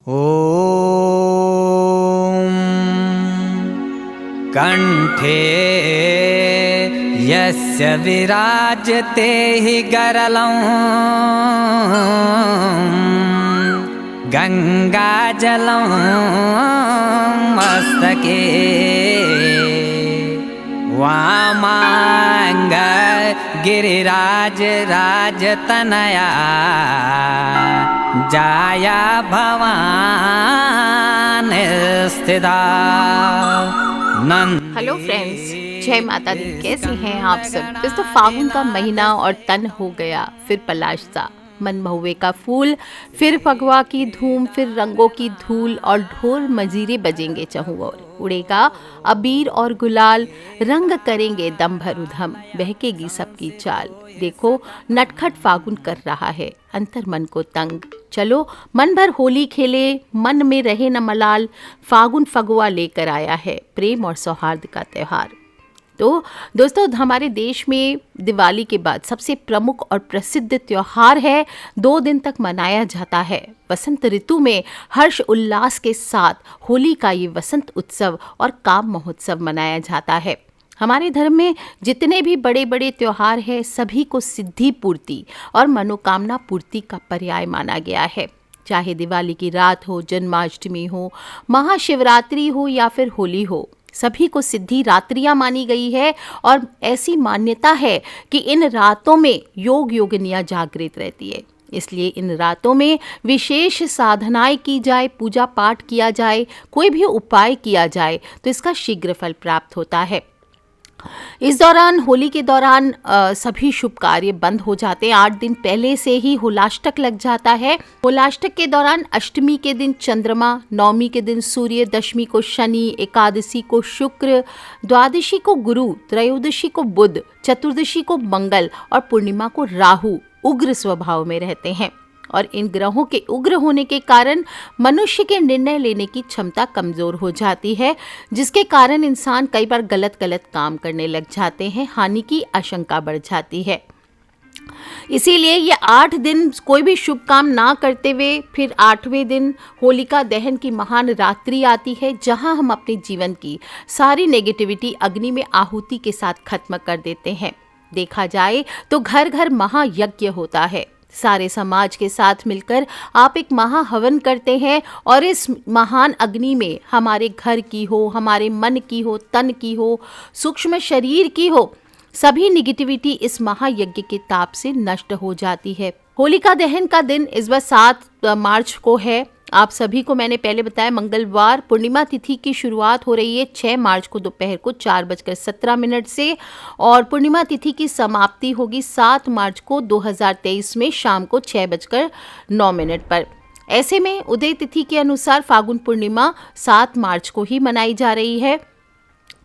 ॐ कंठे यस्य विराजते हि गरलं गंगाजलं मस्तके वामांग गिरिराज राजतनया जाया भवानी स्थिता। हेलो फ्रेंड्स, जय माता दी। कैसे हैं आप सब? इस तो फागुन का महीना और तन हो गया फिर पलाशता, मन महुए का फूल, फिर फगवा की धूम, फिर रंगों की धूल और ढोल मजीरे बजेंगे चहुं ओर। उड़ेगा अबीर और गुलाल, रंग करेंगे दम भर उधम, बहकेगी सबकी चाल। देखो नटखट फागुन कर रहा है अंतर मन को तंग। चलो मन भर होली खेले, मन में रहे न मलाल। फागुन फगुआ लेकर आया है प्रेम और सौहार्द का त्योहार। तो दोस्तों, हमारे देश में दिवाली के बाद सबसे प्रमुख और प्रसिद्ध त्योहार है, 2 दिन तक मनाया जाता है। वसंत ऋतु में हर्ष उल्लास के साथ होली का ये वसंत उत्सव और काम महोत्सव मनाया जाता है। हमारे धर्म में जितने भी बड़े बड़े त्योहार हैं, सभी को सिद्धि पूर्ति और मनोकामना पूर्ति का पर्याय माना गया है। चाहे दिवाली की रात हो, जन्माष्टमी हो, महाशिवरात्रि हो या फिर होली हो, सभी को सिद्धि रात्रियां मानी गई है। और ऐसी मान्यता है कि इन रातों में योग योगिनियां जागृत रहती है, इसलिए इन रातों में विशेष साधनाएं की जाए, पूजा पाठ किया जाए, कोई भी उपाय किया जाए तो इसका शीघ्र फल प्राप्त होता है। इस दौरान, होली के दौरान सभी शुभ कार्य बंद हो जाते हैं। 8 दिन पहले से ही होलाष्टक लग जाता है। होलाष्टक के दौरान अष्टमी के दिन चंद्रमा, नवमी के दिन सूर्य, दशमी को शनि, एकादशी को शुक्र, द्वादशी को गुरु, त्रयोदशी को बुध, चतुर्दशी को मंगल और पूर्णिमा को राहु उग्र स्वभाव में रहते हैं। और इन ग्रहों के उग्र होने के कारण मनुष्य के निर्णय लेने की क्षमता कमजोर हो जाती है, जिसके कारण इंसान कई बार गलत काम करने लग जाते हैं, हानि की आशंका बढ़ जाती है। इसीलिए ये 8 दिन कोई भी शुभ काम ना करते हुए फिर 8वें दिन होलिका दहन की महान रात्रि आती है, जहां हम अपने जीवन की सारी नेगेटिविटी अग्नि में आहुति के साथ खत्म कर देते हैं। देखा जाए तो घर घर महायज्ञ होता है। सारे समाज के साथ मिलकर आप एक महाहवन करते हैं और इस महान अग्नि में हमारे घर की हो, हमारे मन की हो, तन की हो, सूक्ष्म शरीर की हो, सभी निगेटिविटी इस महायज्ञ के ताप से नष्ट हो जाती है। होलिका दहन का दिन इस बार 7 मार्च को है। आप सभी को मैंने पहले बताया, मंगलवार पूर्णिमा तिथि की शुरुआत हो रही है 6 मार्च को दोपहर को 4:17 से, और पूर्णिमा तिथि की समाप्ति होगी 7 मार्च को 2023 में शाम को 6:09 पर। ऐसे में उदय तिथि के अनुसार फागुन पूर्णिमा 7 मार्च को ही मनाई जा रही है।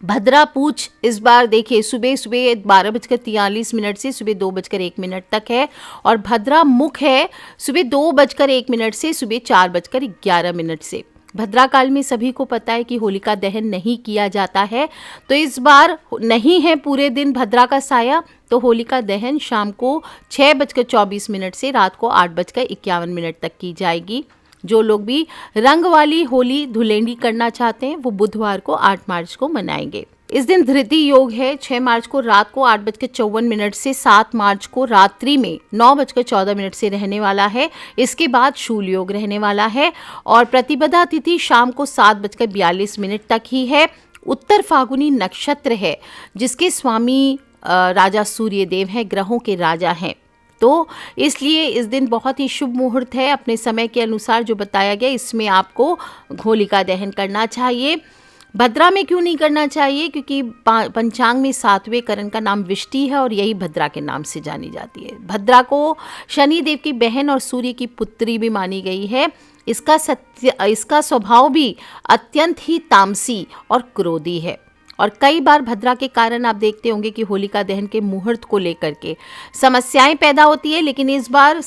भद्रा पूछ इस बार देखिए सुबह 12:43 से सुबह 2:01 तक है, और भद्रा मुख है सुबह 2:01 से सुबह 4:11 से। भद्रा काल में सभी को पता है कि होलिका दहन नहीं किया जाता है, तो इस बार नहीं है पूरे दिन भद्रा का साया, तो होलिका दहन शाम को 6:24 से रात को 8:51 तक की जाएगी। जो लोग भी रंग वाली होली धुलेंडी करना चाहते हैं वो बुधवार को 8 मार्च को मनाएंगे। इस दिन धृति योग है। 6 मार्च को रात को 8:54 से 7 मार्च को रात्रि में 9:14 से रहने वाला है। इसके बाद शूल योग रहने वाला है, और प्रतिपदा तिथि शाम को 7:42 तक ही है। उत्तर फागुनी नक्षत्र है, जिसके स्वामी राजा सूर्य देव हैं, ग्रहों के राजा हैं, तो इसलिए इस दिन बहुत ही शुभ मुहूर्त है। अपने समय के अनुसार जो बताया गया, इसमें आपको होलिका दहन करना चाहिए। भद्रा में क्यों नहीं करना चाहिए? क्योंकि पंचांग में 7वें करण का नाम विष्टि है और यही भद्रा के नाम से जानी जाती है। भद्रा को शनि देव की बहन और सूर्य की पुत्री भी मानी गई है। इसका स्वभाव भी अत्यंत ही तामसी और क्रोधी है, और कई बार भद्रा के कारण आप देखते होंगे कि होलिका दहन के मुहूर्त को लेकर के समस्याएं पैदा होती है। लेकिन इस बार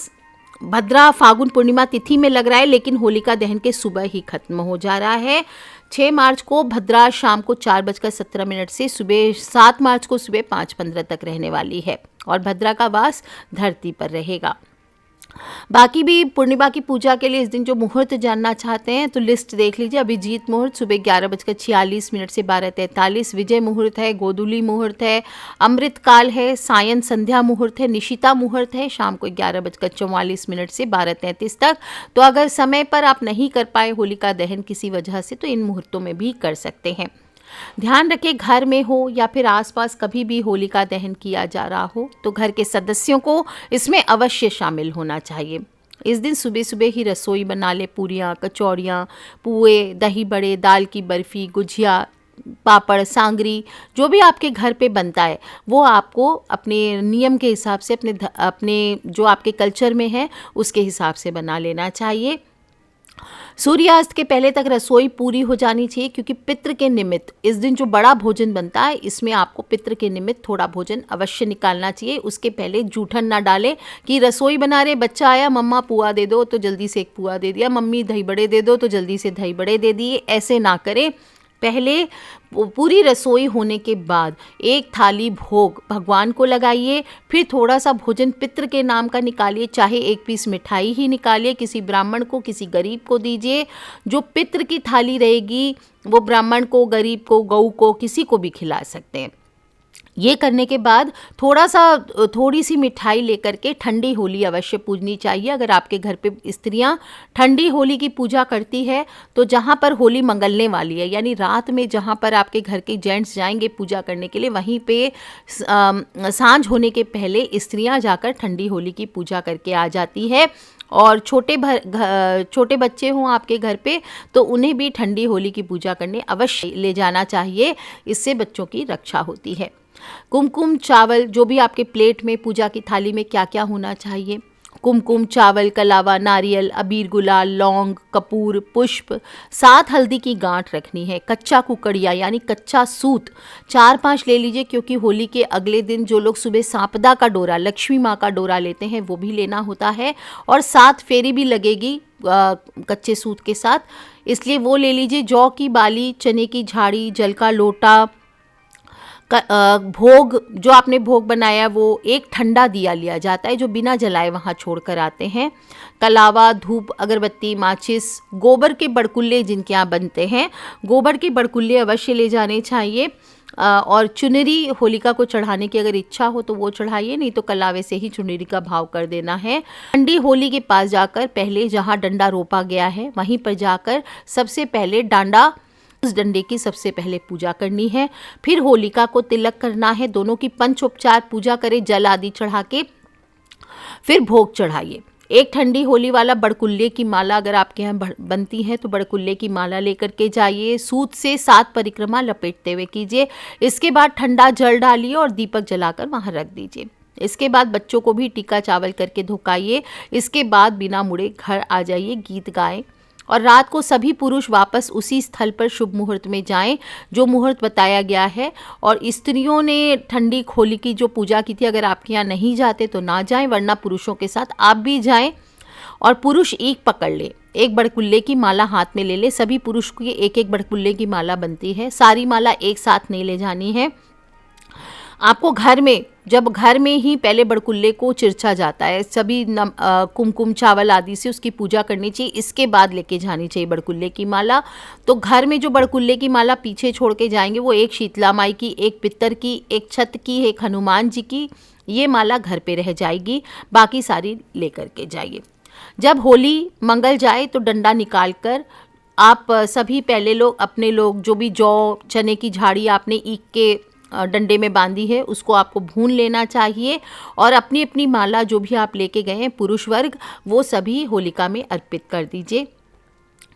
भद्रा फागुन पूर्णिमा तिथि में लग रहा है, लेकिन होलिका दहन के सुबह ही खत्म हो जा रहा है। 6 मार्च को भद्रा शाम को 4:17 से सुबह 7 मार्च को सुबह 5:15 तक रहने वाली है, और भद्रा का वास धरती पर रहेगा। बाकी भी पूर्णिमा की पूजा के लिए इस दिन जो मुहूर्त जानना चाहते हैं तो लिस्ट देख लीजिए। अभिजीत मुहूर्त सुबह 11:46 से 12:43, विजय मुहूर्त है, गोधूली मुहूर्त है, अमृत काल है, सायं संध्या मुहूर्त है, निशिता मुहूर्त है शाम को 11:44 से 12:33 तक। तो अगर समय पर आप नहीं कर पाए होलिका दहन किसी वजह से तो इन मुहूर्तों में भी कर सकते हैं। ध्यान रखें, घर में हो या फिर आसपास कभी भी होलिका दहन किया जा रहा हो तो घर के सदस्यों को इसमें अवश्य शामिल होना चाहिए। इस दिन सुबह सुबह ही रसोई बना ले, पूरियाँ, कचौड़ियाँ, पुए, दही बड़े, दाल की बर्फ़ी, गुजिया, पापड़, सांगरी, जो भी आपके घर पे बनता है वो आपको अपने नियम के हिसाब से अपने जो आपके कल्चर में है उसके हिसाब से बना लेना चाहिए। सूर्यास्त के पहले तक रसोई पूरी हो जानी चाहिए, क्योंकि पितृ के निमित्त इस दिन जो बड़ा भोजन बनता है इसमें आपको पितृ के निमित्त थोड़ा भोजन अवश्य निकालना चाहिए। उसके पहले जूठन ना डालें कि रसोई बना रहे, बच्चा आया, मम्मा पुआ दे दो तो जल्दी से एक पुआ दे दिया, मम्मी दही बड़े दे दो तो जल्दी से दही बड़े दे दिए, ऐसे ना करें। पहले पूरी रसोई होने के बाद एक थाली भोग भगवान को लगाइए, फिर थोड़ा सा भोजन पितृ के नाम का निकालिए, चाहे एक पीस मिठाई ही निकालिए, किसी ब्राह्मण को, किसी गरीब को दीजिए। जो पितृ की थाली रहेगी वो ब्राह्मण को, गरीब को, गऊ को, किसी को भी खिला सकते हैं। ये करने के बाद थोड़ी सी मिठाई लेकर के ठंडी होली अवश्य पूजनी चाहिए। अगर आपके घर पे स्त्रियां ठंडी होली की पूजा करती है तो जहाँ पर होली मंगलने वाली है, यानी रात में जहाँ पर आपके घर के जेंट्स जाएंगे पूजा करने के लिए, वहीं पे सांझ होने के पहले स्त्रियां जाकर ठंडी होली की पूजा करके आ जाती है। और छोटे बच्चे हों आपके घर पे तो उन्हें भी ठंडी होली की पूजा करने अवश्य ले जाना चाहिए, इससे बच्चों की रक्षा होती है। कुमकुम चावल, जो भी आपके प्लेट में, पूजा की थाली में क्या क्या होना चाहिए, कुमकुम चावल, कलावा, नारियल, अबीर, गुलाल, लौंग, कपूर, पुष्प, 7 हल्दी की गांठ रखनी है, कच्चा कुकड़िया यानी कच्चा सूत 4-5 ले लीजिए, क्योंकि होली के अगले दिन जो लोग सुबह सांपदा का डोरा, लक्ष्मी माँ का डोरा लेते हैं वो भी लेना होता है, और 7 फेरी भी लगेगी कच्चे सूत के साथ, इसलिए वो ले लीजिए। जौ की बाली, चने की झाड़ी, जल का लोटा, भोग, जो आपने भोग बनाया वो एक ठंडा दिया लिया जाता है जो बिना जलाए वहाँ छोड़ कर आते हैं, कलावा, धूप, अगरबत्ती, माचिस, गोबर के बड़कुल्ले जिनके यहाँ बनते हैं, गोबर के बड़कुल्ले अवश्य ले जाने चाहिए। और चुनरी होलिका को चढ़ाने की अगर इच्छा हो तो वो चढ़ाइए, नहीं तो कलावे से ही चुनरी का भाव कर देना है। ठंडी होली के पास जाकर पहले जहाँ डंडा रोपा गया है वहीं पर जाकर सबसे पहले उस डंडे की सबसे पहले पूजा करनी है। फिर होलिका को तिलक करना है, दोनों की पंचोपचार पूजा करें, जल आदि चढ़ा के, फिर भोग चढ़ाइए। एक ठंडी होली वाला बड़कुल्ले की माला अगर आपके यहाँ बनती है तो बड़कुल्ले की माला लेकर के जाइए, सूत से 7 परिक्रमा लपेटते हुए कीजिए। इसके बाद ठंडा जल डालिए और दीपक जलाकर वहाँ रख दीजिए। इसके बाद बच्चों को भी टीका चावल करके धुकाइए। इसके बाद बिना मुड़े घर आ जाइए, गीत गाएं, और रात को सभी पुरुष वापस उसी स्थल पर शुभ मुहूर्त में जाएं जो मुहूर्त बताया गया है। और स्त्रियों ने ठंडी होली की जो पूजा की थी, अगर आपके यहाँ नहीं जाते तो ना जाएं, वरना पुरुषों के साथ आप भी जाएं। और पुरुष एक पकड़ ले, एक बड़कुल्ले की माला हाथ में ले ले, सभी पुरुष की एक एक बड़कुल्ले की माला बनती है, सारी माला एक साथ नहीं ले जानी है। आपको घर में ही पहले बड़कुल्ले को चिरचा जाता है, सभी कुमकुम चावल आदि से उसकी पूजा करनी चाहिए, इसके बाद लेके जानी चाहिए बड़कुल्ले की माला। तो घर में जो बड़कुल्ले की माला पीछे छोड़ के जाएंगे वो एक शीतला माई की, एक पितर की, एक छत की, एक हनुमान जी की, ये माला घर पे रह जाएगी, बाकी सारी लेकर के जाइए। जब होली मंगल जाए तो डंडा निकाल कर आप सभी पहले अपने लोग जो भी जौ, चने की झाड़ी आपने ईख के डंडे में बांधी है उसको आपको भून लेना चाहिए, और अपनी अपनी माला जो भी आप लेके गए हैं पुरुष वर्ग, वो सभी होलिका में अर्पित कर दीजिए।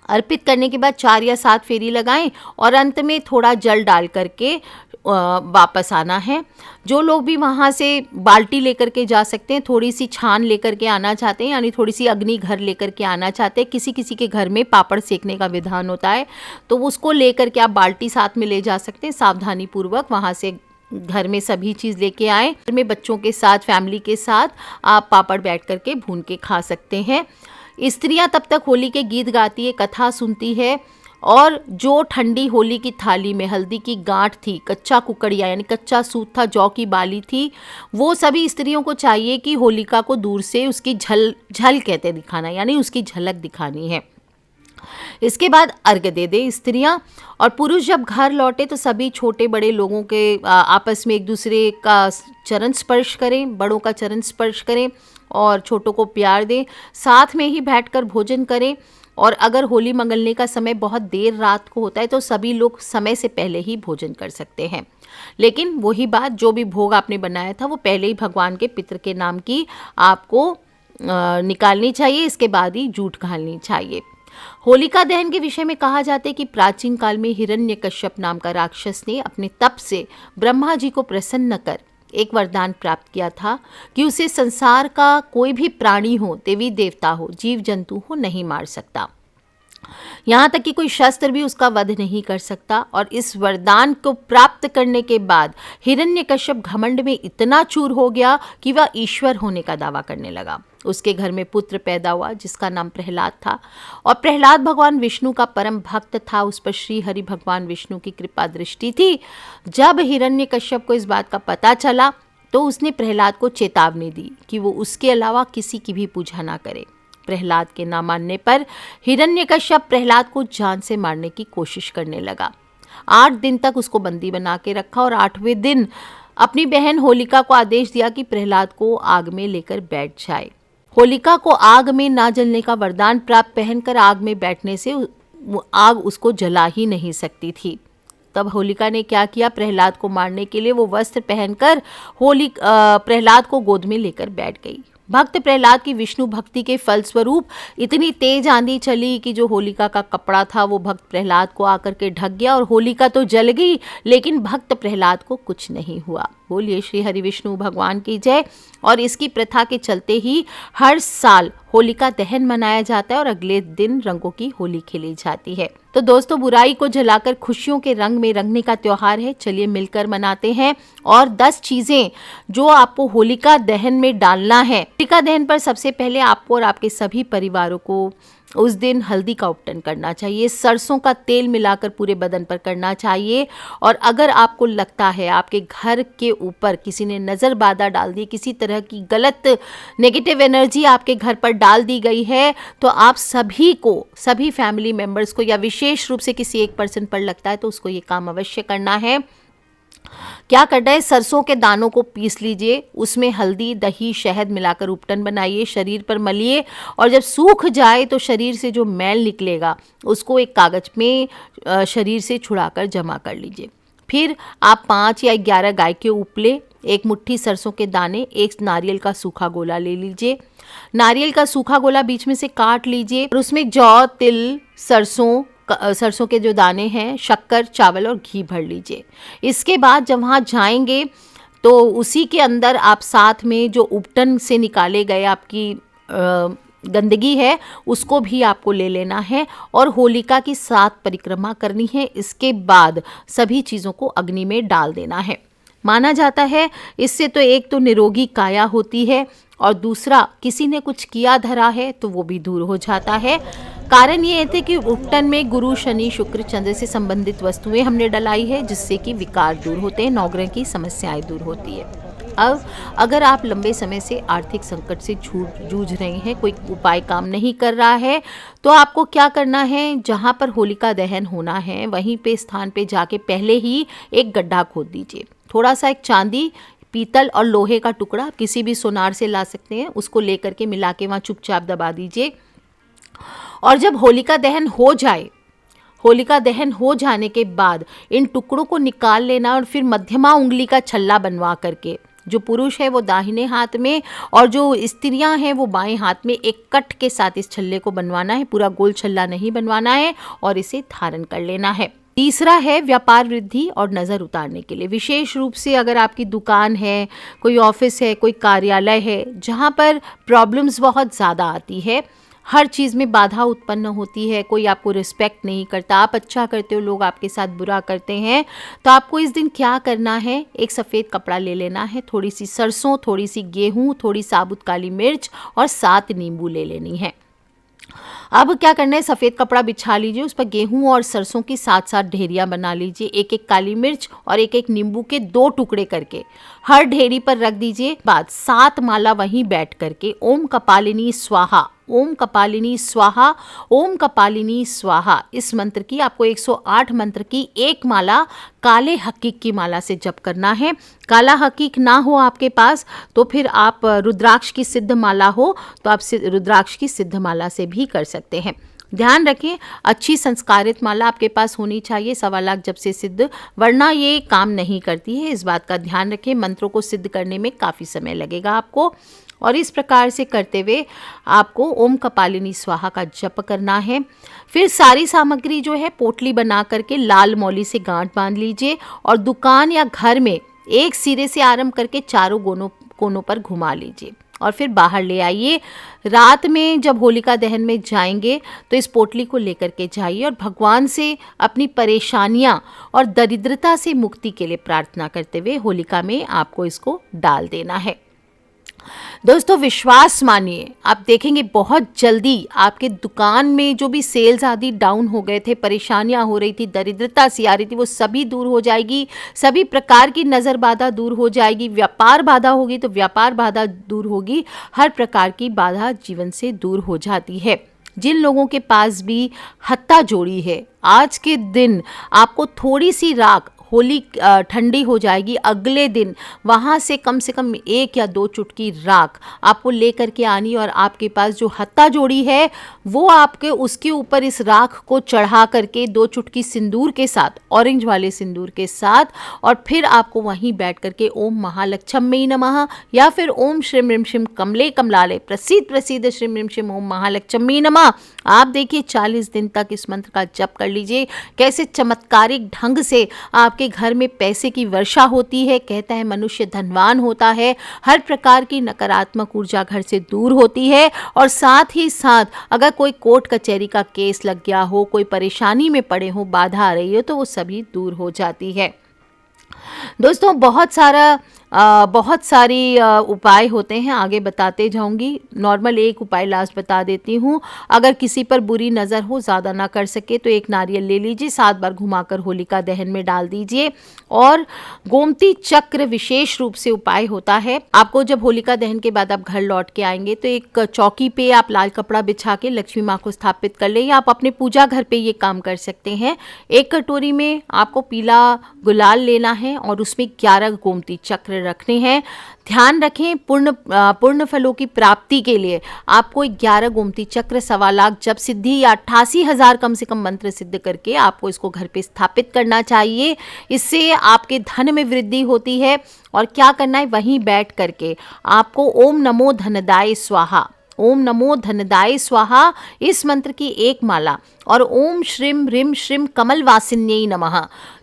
अर्पित करने के बाद 4 या 7 फेरी लगाएं और अंत में थोड़ा जल डाल करके वापस आना है। जो लोग भी वहाँ से बाल्टी लेकर के जा सकते हैं, थोड़ी सी छान लेकर के आना चाहते हैं, यानी थोड़ी सी अग्नि घर लेकर के आना चाहते हैं, किसी किसी के घर में पापड़ सेकने का विधान होता है तो उसको लेकर के आप बाल्टी साथ में ले जा सकते हैं। सावधानी पूर्वक वहाँ से घर में सभी चीज़ लेके आएँ। घर में बच्चों के साथ, फैमिली के साथ आप पापड़ बैठ करके भून के खा सकते हैं। स्त्रियाँ तब तक होली के गीत गाती है, कथा सुनती है, और जो ठंडी होली की थाली में हल्दी की गांठ थी, कच्चा कुकड़िया यानी कच्चा सूत था, जौ की बाली थी, वो सभी स्त्रियों को चाहिए कि होलिका को दूर से उसकी झल कहते दिखाना, यानी उसकी झलक दिखानी है। इसके बाद अर्घ्य दे दे स्त्रियां, और पुरुष जब घर लौटे तो सभी छोटे बड़े लोगों के आपस में एक दूसरे का चरण स्पर्श करें, बड़ों का चरण स्पर्श करें और छोटों को प्यार दें, साथ में ही बैठकर भोजन करें। और अगर होली मंगलने का समय बहुत देर रात को होता है तो सभी लोग समय से पहले ही भोजन कर सकते हैं, लेकिन वही बात, जो भी भोग आपने बनाया था वो पहले ही भगवान के पितर के नाम की आपको निकालनी चाहिए, इसके बाद ही जूठ घालनी चाहिए। होलिका दहन के विषय में कहा जाता है कि प्राचीन काल में हिरण्यकश्यप नाम का राक्षस ने अपने तप से ब्रह्मा जी को प्रसन्न कर एक वरदान प्राप्त किया था कि उसे संसार का कोई भी प्राणी हो, देवी देवता हो, जीव जंतु हो, नहीं मार सकता, यहाँ तक कि कोई शस्त्र भी उसका वध नहीं कर सकता। और इस वरदान को प्राप्त करने के बाद हिरण्यकश्यप घमंड में इतना चूर हो गया कि वह ईश्वर होने का दावा करने लगा। उसके घर में पुत्र पैदा हुआ जिसका नाम प्रहलाद था, और प्रहलाद भगवान विष्णु का परम भक्त था, उस पर श्री हरि भगवान विष्णु की कृपा दृष्टि थी। जब हिरण्यकश्यप को इस बात का पता चला तो उसने प्रहलाद को चेतावनी दी कि वो उसके अलावा किसी की भी पूजा ना करे। प्रहलाद के ना मानने पर हिरण्यकश्यप प्रहलाद को जान से मारने की कोशिश करने लगा। 8 दिन तक उसको बंदी बना के रखा और 8वें दिन अपनी बहन होलिका को आदेश दिया कि प्रहलाद को आग में लेकर बैठ जाए। होलिका को आग में ना जलने का वरदान प्राप्त पहनकर आग में बैठने से आग उसको जला ही नहीं सकती थी। तब होलिका ने क्या किया, प्रहलाद को मारने के लिए वो वस्त्र पहनकर प्रहलाद को गोद में लेकर बैठ गई। भक्त प्रहलाद की विष्णु भक्ति के फलस्वरूप इतनी तेज आंधी चली कि जो होलिका का कपड़ा था वो भक्त प्रहलाद को आकर के ढक गया, और होलिका तो जल गई लेकिन भक्त प्रहलाद को कुछ नहीं हुआ। बोलिए श्री हरि विष्णु भगवान की जय। और इसकी प्रथा के चलते ही हर साल होलिका दहन मनाया जाता है और अगले दिन रंगों की होली खेली जाती है। तो दोस्तों, बुराई को जलाकर खुशियों के रंग में रंगने का त्योहार है, चलिए मिलकर मनाते हैं। और 10 चीजें जो आपको होलिका दहन में डालना है। होलिका दहन पर सबसे पहले आपको और आपके सभी परिवारों को उस दिन हल्दी का उपटन करना चाहिए, सरसों का तेल मिलाकर पूरे बदन पर करना चाहिए। और अगर आपको लगता है आपके घर के ऊपर किसी ने नज़र बाधा डाल दी, किसी तरह की गलत नेगेटिव एनर्जी आपके घर पर डाल दी गई है, तो आप सभी को, सभी फैमिली मेम्बर्स को, या विशेष रूप से किसी एक पर्सन पर लगता है तो उसको ये काम अवश्य करना है। क्या करना है, सरसों के दानों को पीस लीजिए, उसमें हल्दी, दही, शहद मिलाकर उपटन बनाइए, शरीर पर मलिए, और जब सूख जाए तो शरीर से जो मैल निकलेगा उसको एक कागज में शरीर से छुड़ाकर जमा कर लीजिए। फिर आप 5 या 11 गाय के उपले, 1 मुट्ठी सरसों के दाने, 1 नारियल का सूखा गोला ले लीजिए। नारियल का सूखा गोला बीच में से काट लीजिए और उसमें जौ, तिल, सरसों के जो दाने हैं, शक्कर, चावल और घी भर लीजिए। इसके बाद जब वहाँ जाएंगे तो उसी के अंदर आप साथ में जो उपटन से निकाले गए आपकी गंदगी है उसको भी आपको ले लेना है और होलिका की 7 परिक्रमा करनी है। इसके बाद सभी चीज़ों को अग्नि में डाल देना है। माना जाता है इससे तो एक तो निरोगी काया होती है और दूसरा किसी ने कुछ किया धरा है तो वो भी दूर हो जाता है। कारण ये थे कि उपटन में गुरु, शनि, शुक्र, चंद्र से संबंधित वस्तुएं हमने डलाई है जिससे कि विकार दूर होते हैं, नवग्रह की समस्याएं दूर होती है। अब अगर आप लंबे समय से आर्थिक संकट से जूझ रहे हैं, कोई उपाय काम नहीं कर रहा है, तो आपको क्या करना है, जहाँ पर होलिका दहन होना है वहीं पे स्थान पे जाके पहले ही एक गड्ढा खोद दीजिए। थोड़ा सा एक चांदी, पीतल और लोहे का टुकड़ा, किसी भी सोनार से ला सकते हैं, उसको लेकर के मिला के वहाँ चुपचाप दबा दीजिए। और जब होलिका दहन हो जाए, होलिका दहन हो जाने के बाद इन टुकड़ों को निकाल लेना और फिर मध्यमा उंगली का छल्ला बनवा करके, जो पुरुष है वो दाहिने हाथ में और जो स्त्रियां हैं वो बाएं हाथ में एक कट के साथ इस छल्ले को बनवाना है, पूरा गोल छल्ला नहीं बनवाना है, और इसे धारण कर लेना है। तीसरा है व्यापार वृद्धि और नज़र उतारने के लिए। विशेष रूप से अगर आपकी दुकान है, कोई ऑफिस है, कोई कार्यालय है जहाँ पर प्रॉब्लम्स बहुत ज़्यादा आती है, हर चीज़ में बाधा उत्पन्न होती है, कोई आपको रिस्पेक्ट नहीं करता, आप अच्छा करते हो लोग आपके साथ बुरा करते हैं, तो आपको इस दिन क्या करना है, एक सफ़ेद कपड़ा ले लेना है, थोड़ी सी सरसों, थोड़ी सी गेहूँ, थोड़ी साबुत काली मिर्च और 7 नींबू ले लेनी है। अब क्या करना है, सफ़ेद कपड़ा बिछा लीजिए, उस पर गेहूं और सरसों की 7-7 ढेरियां बना लीजिए, एक एक काली मिर्च और एक एक नींबू के 2 टुकड़े करके हर ढेरी पर रख दीजिए। बाद 7 माला वहीं बैठ करके ओम कपालिनी स्वाहा, ओम कपालिनी स्वाहा, ओम कपालिनी स्वाहा, इस मंत्र की आपको 108 मंत्र की एक माला काले हकीक की माला से जप करना है। काला हकीक ना हो आपके पास तो फिर आप रुद्राक्ष की सिद्ध माला हो तो आप रुद्राक्ष की सिद्ध माला से भी कर सकते हैं। ध्यान रखें, अच्छी संस्कारित माला आपके पास होनी चाहिए, 1.25 लाख जप से सिद्ध, वरना ये काम नहीं करती है। इस बात का ध्यान रखें, मंत्रों को सिद्ध करने में काफ़ी समय लगेगा आपको। और इस प्रकार से करते हुए आपको ओम कपालिनी स्वाहा का जप करना है। फिर सारी सामग्री जो है पोटली बना करके लाल मौली से गांठ बांध लीजिए और दुकान या घर में एक सिरे से आरंभ करके चारों कोनों पर घुमा लीजिए और फिर बाहर ले आइए। रात में जब होलिका दहन में जाएंगे तो इस पोटली को लेकर के जाइए और भगवान से अपनी परेशानियां और दरिद्रता से मुक्ति के लिए प्रार्थना करते हुए होलिका में आपको इसको डाल देना है। दोस्तों विश्वास मानिए, आप देखेंगे बहुत जल्दी आपके दुकान में जो भी सेल्स आदि डाउन हो गए थे, परेशानियां हो रही थी, दरिद्रता सी आ रही थी, वो सभी दूर हो जाएगी। सभी प्रकार की नज़र बाधा दूर हो जाएगी। व्यापार बाधा होगी तो व्यापार बाधा दूर होगी। हर प्रकार की बाधा जीवन से दूर हो जाती है। जिन लोगों के पास भी हत्ता जोड़ी है, आज के दिन आपको थोड़ी सी राख, होली ठंडी हो जाएगी, अगले दिन वहाँ से कम 1 या 2 चुटकी राख आपको ले करके आनी और आपके पास जो हत्ता जोड़ी है वो आपके उसके ऊपर इस राख को चढ़ा करके 2 चुटकी सिंदूर के साथ, ऑरेंज वाले सिंदूर के साथ, और फिर आपको वहीं बैठ करके ओम महालक्ष्मी नमः या फिर ओम श्रीम रिम शिम कमले कमलाले प्रसिद्ध श्रीम रिम शिम ओम महालक्ष्मी नमः, आप देखिए 40 दिन तक इस मंत्र का जप कर लीजिए। कैसे चमत्कारिक ढंग से आपके घर में पैसे की वर्षा होती है। कहता है मनुष्य धनवान होता है, हर प्रकार की नकारात्मक ऊर्जा घर से दूर होती है। और साथ ही साथ अगर कोई कोर्ट कचहरी का केस लग गया हो, कोई परेशानी में पड़े हो, बाधा आ रही हो, तो वो सभी दूर हो जाती है। दोस्तों बहुत सारी उपाय होते हैं, आगे बताते जाऊंगी। नॉर्मल एक उपाय लास्ट बता देती हूँ। अगर किसी पर बुरी नज़र हो, ज़्यादा ना कर सके तो एक नारियल ले लीजिए, 7 बार घुमाकर होलिका दहन में डाल दीजिए। और गोमती चक्र विशेष रूप से उपाय होता है। आपको जब होलिका दहन के बाद आप घर लौट के आएंगे तो एक चौकी पे आप लाल कपड़ा बिछा के लक्ष्मी माँ को स्थापित कर ले, या आप अपने पूजा घर पे ये काम कर सकते हैं। एक कटोरी में आपको पीला गुलाल लेना है और उसमें 11 गोमती चक्र रखने हैं। ध्यान रखें, पूर्ण फलों की प्राप्ति के लिए आपको 11 गोमती चक्र, 1.25 लाख जप सिद्धि या 88,000 कम से कम मंत्र सिद्ध करके आपको इसको घर पे स्थापित करना चाहिए। इससे आपके धन में वृद्धि होती है। और क्या करना है, वहीं बैठ करके आपको ओम नमो धनदाय स्वाहा, ओम नमो धनदाय स्वाहा इस मंत्र की एक माला और ओम श्रीम रिम श्रीम कमल वासिन्यै नमः,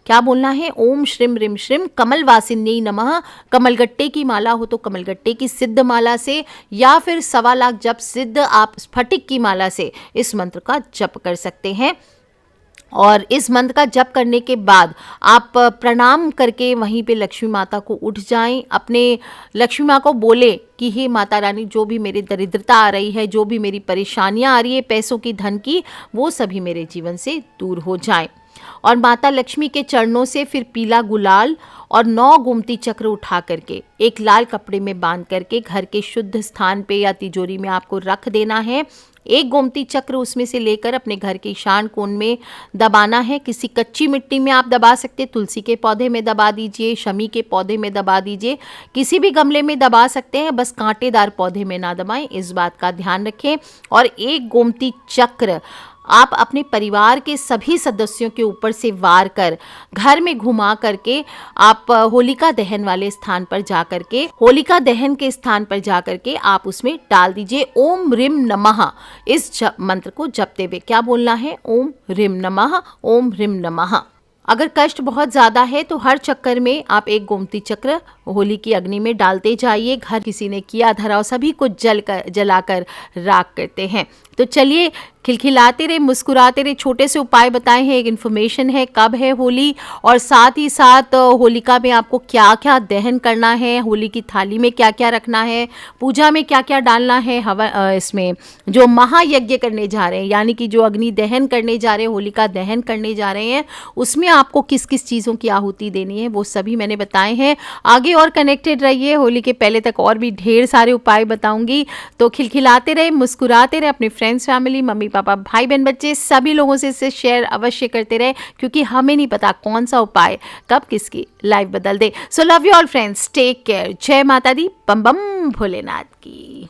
क्या बोलना है, ओम श्रीम रिम श्रीम कमल वासिन्यै नमः। कमलगट्टे की माला हो तो कमलगट्टे की सिद्ध माला से, या फिर 1.25 लाख जप सिद्ध आप स्फटिक की माला से इस मंत्र का जप कर सकते हैं। और इस मंत्र का जप करने के बाद आप प्रणाम करके वहीं पे लक्ष्मी माता को उठ जाएं। अपने लक्ष्मी माँ को बोले कि हे माता रानी, जो भी मेरी दरिद्रता आ रही है, जो भी मेरी परेशानियाँ आ रही है पैसों की, धन की, वो सभी मेरे जीवन से दूर हो जाएं। और माता लक्ष्मी के चरणों से फिर पीला गुलाल और 9 गोमती चक्र उठा करके एक लाल कपड़े में बांध करके घर के शुद्ध स्थान पे या तिजोरी में आपको रख देना है। एक गोमती चक्र उसमें से लेकर अपने घर के ईशान कोण में दबाना है। किसी कच्ची मिट्टी में आप दबा सकते, तुलसी के पौधे में दबा दीजिए, शमी के पौधे में दबा दीजिए, किसी भी गमले में दबा सकते हैं, बस कांटेदार पौधे में ना दबाएं, इस बात का ध्यान रखें। और एक गोमती चक्र आप अपने परिवार के सभी सदस्यों के ऊपर से वार कर घर में घुमा करके आप होलिका दहन वाले स्थान पर जा करके, होलिका दहन के स्थान पर जा करके आप उसमें डाल दीजिए ओम रिम नमः। इस मंत्र को जपते हुए क्या बोलना है, ओम रिम नमः, ओम रिम नमः। अगर कष्ट बहुत ज़्यादा है तो हर चक्कर में आप एक गोमती चक्र होली की अग्नि में डालते जाइए। घर किसी ने किया धराव सभी को जलाकर राख करते हैं। तो चलिए, खिलखिलाते रहे, मुस्कुराते रहे, छोटे से उपाय बताए हैं, एक इन्फॉर्मेशन है कब है होली, और साथ ही साथ होलिका में आपको क्या क्या दहन करना है, होली की थाली में क्या क्या रखना है, पूजा में क्या क्या डालना है, इसमें जो महायज्ञ करने जा रहे हैं यानी कि जो अग्नि दहन करने जा रहे हैं, होलिका दहन करने जा रहे हैं, उसमें आपको किस किस चीज़ों की आहुति देनी है, वो सभी मैंने बताए हैं। आगे और कनेक्टेड रहिए, होली के पहले तक और भी ढेर सारे उपाय बताऊंगी। तो खिलखिलाते रहे, मुस्कुराते रहे, अपने फ्रेंड्स, फैमिली, मम्मी पापा, भाई बहन, बच्चे सभी लोगों से इसे शेयर अवश्य करते रहे, क्योंकि हमें नहीं पता कौन सा उपाय कब किसकी लाइफ बदल दे। So love you all friends, take care, जय माता दी, बम बम भोलेनाथ की।